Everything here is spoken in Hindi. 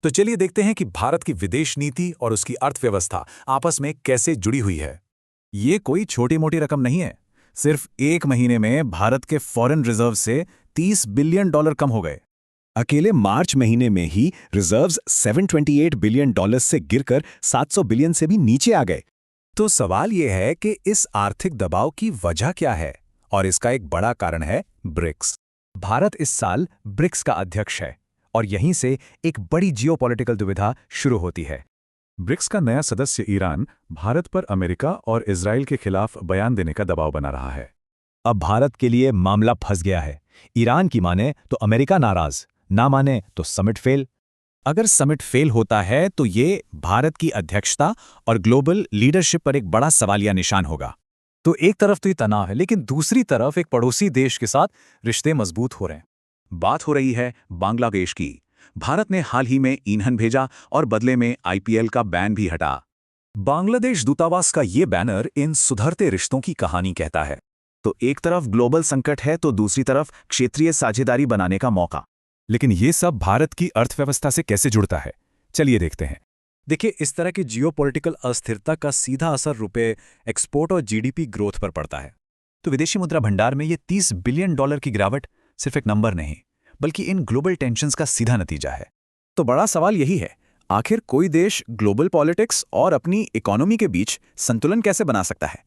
तो चलिए देखते हैं कि भारत की विदेश नीति और उसकी अर्थव्यवस्था आपस में कैसे जुड़ी हुई है। ये कोई छोटी मोटी रकम नहीं है। सिर्फ एक महीने में भारत के फॉरेन रिजर्व से $30 बिलियन कम हो गए। अकेले मार्च महीने में ही रिजर्व्स $728 बिलियन से गिरकर 700 बिलियन से भी नीचे आ गए। तो सवाल ये है कि इस आर्थिक दबाव की वजह क्या है, और इसका एक बड़ा कारण है ब्रिक्स। भारत इस साल ब्रिक्स का अध्यक्ष है और यहीं से एक बड़ी जियोपॉलिटिकल दुविधा शुरू होती है। ब्रिक्स का नया सदस्य ईरान भारत पर अमेरिका और इजराइल के खिलाफ बयान देने का दबाव बना रहा है। अब भारत के लिए मामला फंस गया है। ईरान की माने तो अमेरिका नाराज, ना माने तो समिट फेल। अगर समिट फेल होता है तो ये भारत की अध्यक्षता और ग्लोबल लीडरशिप पर एक बड़ा सवालिया निशान होगा। तो एक तरफ तो ये तनाव है, लेकिन दूसरी तरफ एक पड़ोसी देश के साथ रिश्ते मजबूत हो रहे हैं। बात हो रही है बांग्लादेश की। भारत ने हाल ही में ईंधन भेजा और बदले में आईपीएल का बैन भी हटा। बांग्लादेश दूतावास का ये बैनर इन सुधरते रिश्तों की कहानी कहता है। तो एक तरफ ग्लोबल संकट है तो दूसरी तरफ क्षेत्रीय साझेदारी बनाने का मौका। लेकिन ये सब भारत की अर्थव्यवस्था से कैसे जुड़ता है, चलिए देखते हैं। देखिए, इस तरह की जियोपॉलिटिकल अस्थिरता का सीधा असर रुपए, एक्सपोर्ट और जीडीपी ग्रोथ पर पड़ता है। तो विदेशी मुद्रा भंडार में ये $30 बिलियन की गिरावट सिर्फ एक नंबर नहीं, बल्कि इन ग्लोबल टेंशन्स का सीधा नतीजा है। तो बड़ा सवाल यही है, आखिर कोई देश ग्लोबल पॉलिटिक्स और अपनी इकोनॉमी के बीच संतुलन कैसे बना सकता है?